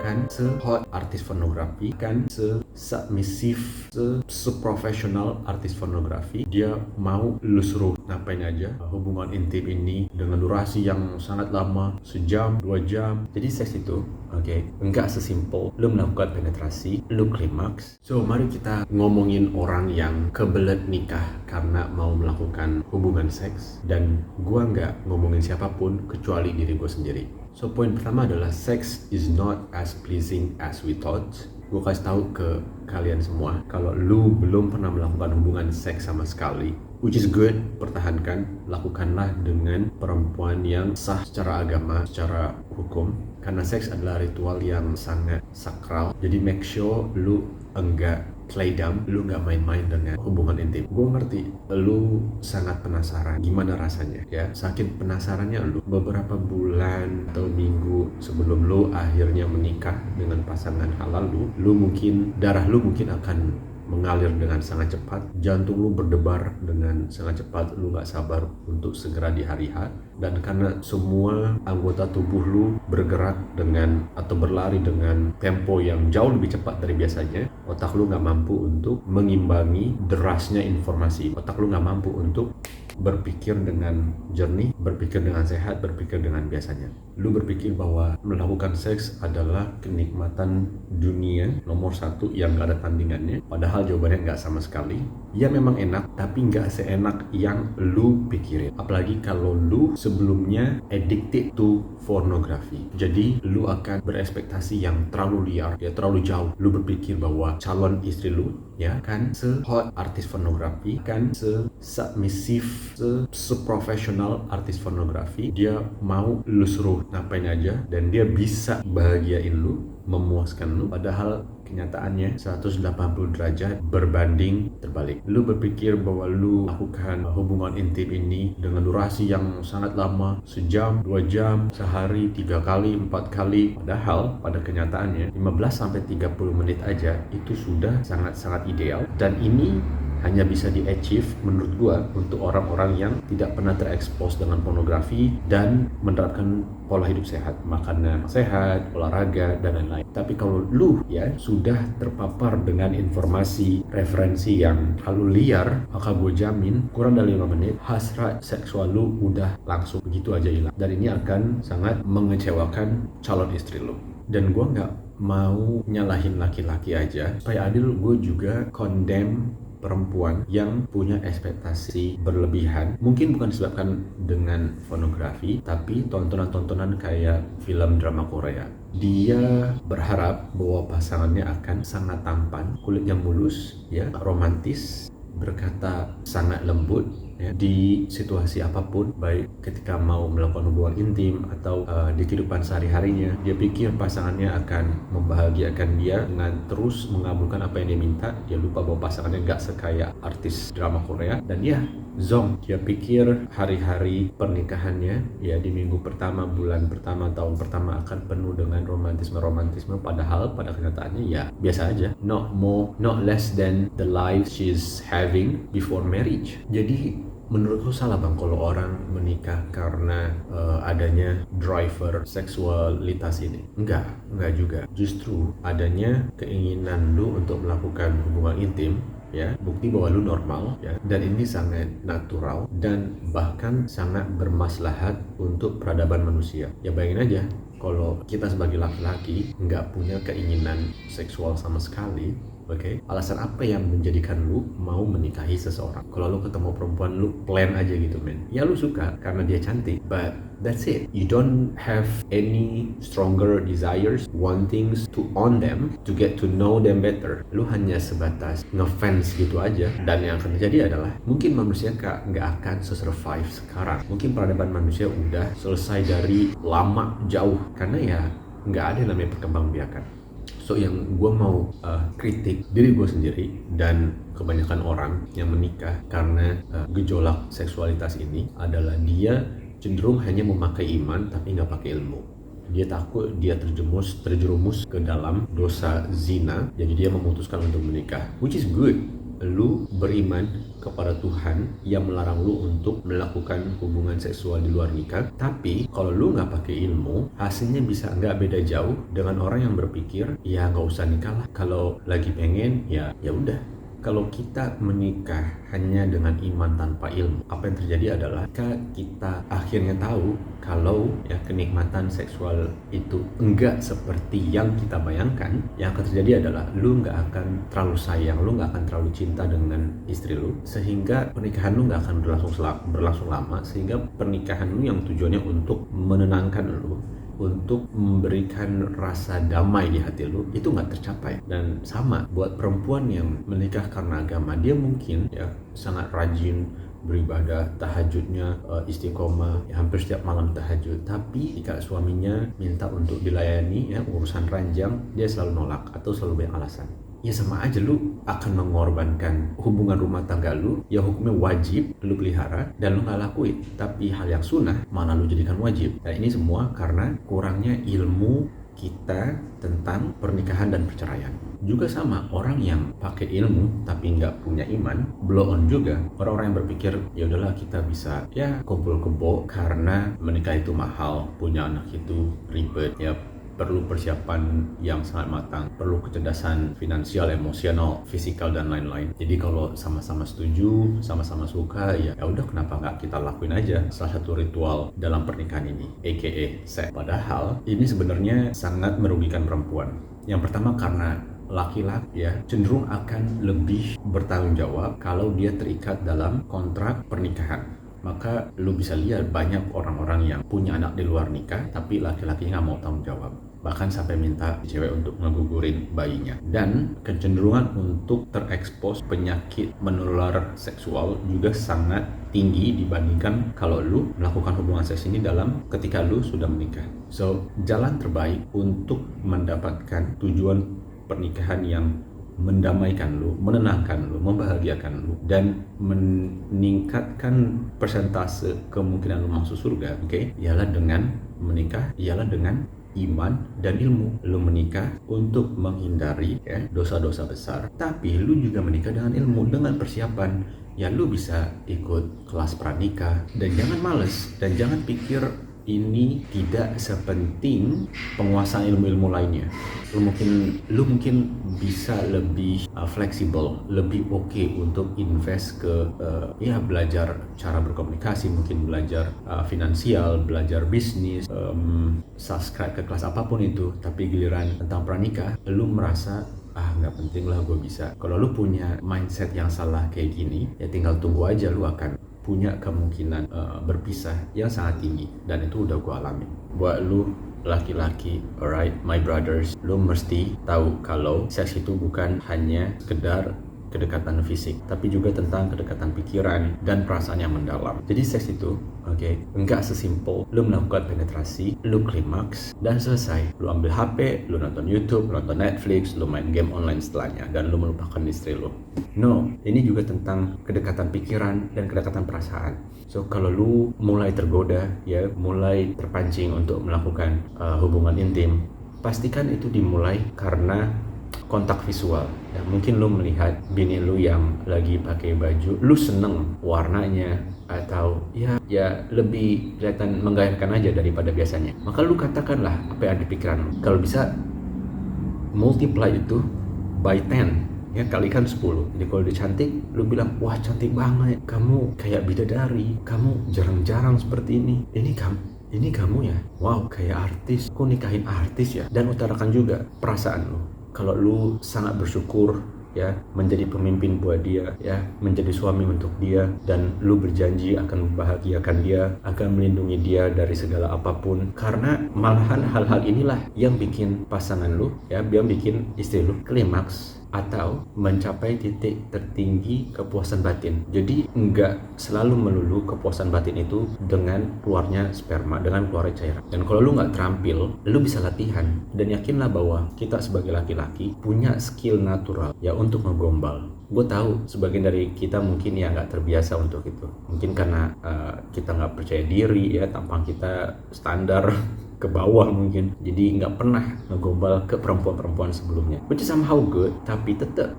kan se-hot artis pornografi, kan se-submissive, se-profesional artis pornografi. Dia mau lu suruh ngapain aja hubungan intim ini dengan durasi yang sangat lama, sejam, 2 jam. Jadi seks itu enggak sesimpel lu melakukan penetrasi, lu klimaks. So mari kita ngomongin orang yang kebelet nikah karena mau melakukan hubungan seks. Dan gua nggak ngomongin siapapun kecuali diri gue sendiri. So poin pertama adalah sex is not as pleasing as we thought. Gue kasih tahu ke kalian semua, kalau lu belum pernah melakukan hubungan seks sama sekali, which is good, pertahankan, lakukanlah dengan perempuan yang sah secara agama, secara hukum, karena seks adalah ritual yang sangat sakral. Jadi make sure lu enggak play dumb, lu nggak main-main dengan hubungan intim. Gue ngerti, lu sangat penasaran gimana rasanya ya. Saking penasarannya lu, beberapa bulan atau minggu sebelum lu akhirnya menikah dengan pasangan halal lu mungkin, darah lu mungkin akan mengalir dengan sangat cepat, jantung lu berdebar dengan sangat cepat, lu gak sabar untuk segera di hari H. Dan karena semua anggota tubuh lu bergerak dengan atau berlari dengan tempo yang jauh lebih cepat dari biasanya, otak lu gak mampu untuk mengimbangi derasnya informasi. Otak lu gak mampu untuk berpikir dengan jernih, berpikir dengan sehat, berpikir dengan biasanya. Lu berpikir bahwa melakukan seks adalah kenikmatan dunia nomor 1 yang gak ada tandingannya, padahal jawabannya gak sama sekali. Ya memang enak, tapi gak seenak yang lu pikirin. Apalagi kalau lu sebelumnya addicted to pornografi. Jadi lu akan berekspektasi yang terlalu liar, ya terlalu jauh. Lu berpikir bahwa calon istri lu ya kan se-hot artis pornografi, kan se-submissive, se-profesional artis pornografi. Dia mau lu suruh ngapain aja dan dia bisa bahagiain lu, memuaskan lu, padahal kenyataannya 180 derajat berbanding terbalik. Lu berpikir bahwa lu lakukan hubungan intim ini dengan durasi yang sangat lama, sejam, 2 jam, sehari, 3 kali, 4 kali, padahal pada kenyataannya 15-30 menit aja itu sudah sangat-sangat ideal. Dan ini hanya bisa di-achieve menurut gua untuk orang-orang yang tidak pernah terekspos dengan pornografi dan menerapkan pola hidup sehat, makanan sehat, olahraga, dan lain-lain. Tapi kalau lu ya sudah terpapar dengan informasi referensi yang terlalu liar, maka gue jamin kurang dari 5 menit hasrat seksual lu udah langsung begitu aja hilang. Dan ini akan sangat mengecewakan calon istri lu. Dan gue nggak mau nyalahin laki-laki aja, supaya adil gue juga condemn perempuan yang punya ekspektasi berlebihan. Mungkin bukan disebabkan dengan pornografi, tapi tontonan-tontonan kayak film drama Korea. Dia berharap bahwa pasangannya akan sangat tampan, kulitnya mulus, ya, romantis, berkata sangat lembut, ya, di situasi apapun, baik ketika mau melakukan hubungan intim atau di kehidupan sehari-harinya. Dia pikir pasangannya akan membahagiakan dia dengan terus mengabulkan apa yang dia minta. Dia lupa bahwa pasangannya gak sekaya artis drama Korea. Dan dia zong, dia pikir hari-hari pernikahannya ya di minggu pertama, bulan pertama, tahun pertama akan penuh dengan romantisme, padahal pada kenyataannya ya biasa aja, not more, not less than the life she's having before marriage. Jadi menurutku salah bang kalau orang menikah karena adanya driver seksualitas ini. Enggak juga. Justru adanya keinginan lu untuk melakukan hubungan intim, ya, bukti bahwa lu normal, ya, dan ini sangat natural dan bahkan sangat bermaslahat untuk peradaban manusia. Ya bayangin aja kalau kita sebagai laki-laki nggak punya keinginan seksual sama sekali. Alasan apa yang menjadikan lu mau menikahi seseorang? Kalau lu ketemu perempuan, lu plan aja gitu, men. Ya lu suka karena dia cantik, but that's it. You don't have any stronger desires, wantings to own them, to get to know them better. Lu hanya sebatas ngefans gitu aja. Dan yang akan terjadi adalah mungkin manusia nggak akan survive sekarang. Mungkin peradaban manusia udah selesai dari lama jauh, karena ya nggak ada yang namanya perkembangbiakan. So yang gue mau kritik diri gue sendiri dan kebanyakan orang yang menikah karena gejolak seksualitas ini adalah dia cenderung hanya memakai iman tapi nggak pakai ilmu. Dia takut dia terjerumus ke dalam dosa zina, jadi dia memutuskan untuk menikah, which is good. lu beriman kepada Tuhan yang melarang lu untuk melakukan hubungan seksual di luar nikah. Tapi kalau lu nggak pakai ilmu, hasilnya bisa nggak beda jauh dengan orang yang berpikir ya nggak usah nikah lah, kalau lagi pengen ya udah. Kalau kita menikah hanya dengan iman tanpa ilmu, apa yang terjadi adalah kita akhirnya tahu kalau ya kenikmatan seksual itu enggak seperti yang kita bayangkan. Yang akan terjadi adalah lu nggak akan terlalu sayang, lu nggak akan terlalu cinta dengan istri lu, sehingga pernikahan lu nggak akan berlangsung lama, sehingga pernikahan lu yang tujuannya untuk menenangkan lu, untuk memberikan rasa damai di hati lu, itu nggak tercapai. Dan sama buat perempuan yang menikah karena agama, dia mungkin ya sangat rajin beribadah, tahajudnya istiqomah, ya, hampir setiap malam tahajud. Tapi jika suaminya minta untuk dilayani ya urusan ranjang, dia selalu nolak atau selalu banyak alasan. Ya sama aja lu akan mengorbankan hubungan rumah tangga lu yang hukumnya wajib lu pelihara dan lu gak lakuin. Tapi hal yang sunnah mana lu jadikan wajib. Dan ini semua karena kurangnya ilmu kita tentang pernikahan dan perceraian. Juga sama, orang yang pakai ilmu tapi nggak punya iman, blow on juga. Orang-orang yang berpikir ya udahlah kita bisa ya kumpul kebo karena menikah itu mahal, punya anak itu ribet, ya perlu persiapan yang sangat matang, perlu kecerdasan finansial, emosional, fisikal dan lain-lain. Jadi kalau sama-sama setuju, sama-sama suka, ya udah kenapa nggak kita lakuin aja salah satu ritual dalam pernikahan ini, aka seks. Padahal ini sebenarnya sangat merugikan perempuan. Yang pertama karena laki-laki ya cenderung akan lebih bertanggung jawab kalau dia terikat dalam kontrak pernikahan. Maka lu bisa lihat banyak orang-orang yang punya anak di luar nikah tapi laki-lakinya nggak mau tanggung jawab, bahkan sampai minta cewek untuk ngegugurin bayinya. Dan kecenderungan untuk terekspos penyakit menular seksual juga sangat tinggi dibandingkan kalau lu melakukan hubungan seks ini ketika lu sudah menikah. So, jalan terbaik untuk mendapatkan tujuan pernikahan yang mendamaikan lu, menenangkan lu, membahagiakan lu, dan meningkatkan persentase kemungkinan lu masuk surga, ialah dengan menikah, ialah dengan iman dan ilmu. Lu menikah untuk menghindari dosa-dosa besar, tapi lu juga menikah dengan ilmu, dengan persiapan. Ya lu bisa ikut kelas pranikah, dan jangan males, dan jangan pikir ini tidak sepenting penguasaan ilmu-ilmu lainnya. Lu mungkin bisa lebih fleksibel, lebih oke untuk invest ke belajar cara berkomunikasi, mungkin belajar finansial, belajar bisnis, subscribe ke kelas apapun itu. Tapi giliran tentang pranikah, lu merasa nggak penting lah gue bisa. Kalau lu punya mindset yang salah kayak gini, ya tinggal tunggu aja lu akan punya kemungkinan berpisah yang sangat tinggi, dan itu udah gue alami. Buat lu laki-laki, alright, my brothers, lu mesti tahu kalau seks itu bukan hanya sekedar kedekatan fisik, tapi juga tentang kedekatan pikiran dan perasaan yang mendalam. Jadi seks itu, enggak sesimpel lu melakukan penetrasi, lu klimaks, dan selesai. Lu ambil HP, lu nonton YouTube, lu nonton Netflix, lu main game online setelahnya, dan lu melupakan istri lu. No, ini juga tentang kedekatan pikiran dan kedekatan perasaan. So, kalau lu mulai tergoda, mulai terpancing untuk melakukan hubungan intim, pastikan itu dimulai karena kontak visual. Ya, mungkin lu melihat bini lu yang lagi pakai baju, lu seneng warnanya, atau ya lebih kelihatan menggairahkan aja daripada biasanya. Maka lu katakanlah apa yang ada di pikiran lu. Kalau bisa multiply itu by 10, kalikan 10. Jadi kalau dia cantik, lu bilang, wah cantik banget, kamu kayak bidadari, kamu jarang-jarang seperti ini. Ini kamu ya, wow kayak artis, kok nikahin artis ya. Dan utarakan juga perasaan lu. Kalau lu sangat bersyukur menjadi pemimpin buat dia, menjadi suami untuk dia, dan lu berjanji akan membahagiakan dia, akan melindungi dia dari segala apapun. Karena malahan hal-hal inilah yang bikin pasangan lu, yang bikin istri lu klimaks atau mencapai titik tertinggi kepuasan batin. Jadi enggak selalu melulu kepuasan batin itu dengan keluarnya sperma, dengan keluarnya cairan. Dan kalau lu nggak terampil, lu bisa latihan. Dan yakinlah bahwa kita sebagai laki-laki punya skill natural untuk ngegombal. Gue tahu sebagian dari kita mungkin nggak terbiasa untuk itu. Mungkin karena kita nggak percaya diri, tampang kita standar. ke bawah mungkin, jadi nggak pernah ngegombal ke perempuan-perempuan sebelumnya, which is somehow good. Tapi tetap,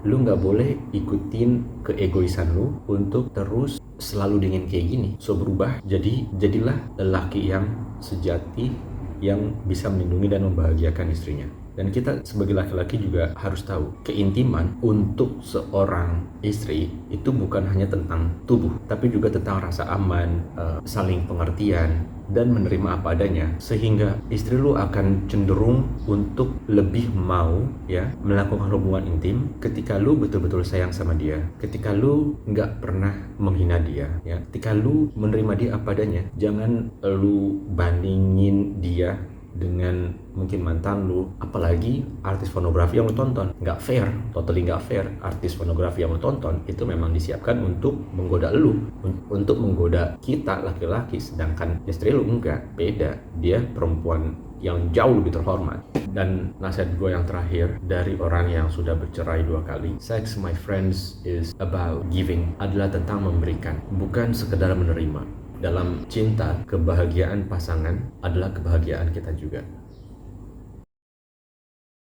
lu nggak boleh ikutin keegoisan lu untuk terus selalu dingin kayak gini. So berubah, jadilah lelaki yang sejati, yang bisa melindungi dan membahagiakan istrinya. Dan kita sebagai laki-laki juga harus tahu, keintiman untuk seorang istri itu bukan hanya tentang tubuh, tapi juga tentang rasa aman, saling pengertian, dan menerima apa adanya. Sehingga istri lu akan cenderung untuk lebih mau melakukan hubungan intim ketika lu betul-betul sayang sama dia, ketika lu nggak pernah menghina dia, ketika lu menerima dia apa adanya. Jangan lu bandingin dia dengan mungkin mantan lu, apalagi artis pornografi yang lu tonton. Nggak fair, totally nggak fair. Artis pornografi yang lu tonton itu memang disiapkan untuk menggoda lu, untuk menggoda kita laki-laki, sedangkan istri lu enggak. Beda, dia perempuan yang jauh lebih terhormat. Dan nasihat gue yang terakhir dari orang yang sudah bercerai 2 kali, sex, my friends, is about giving, adalah tentang memberikan, bukan sekedar menerima. Dalam cinta, kebahagiaan pasangan adalah kebahagiaan kita juga.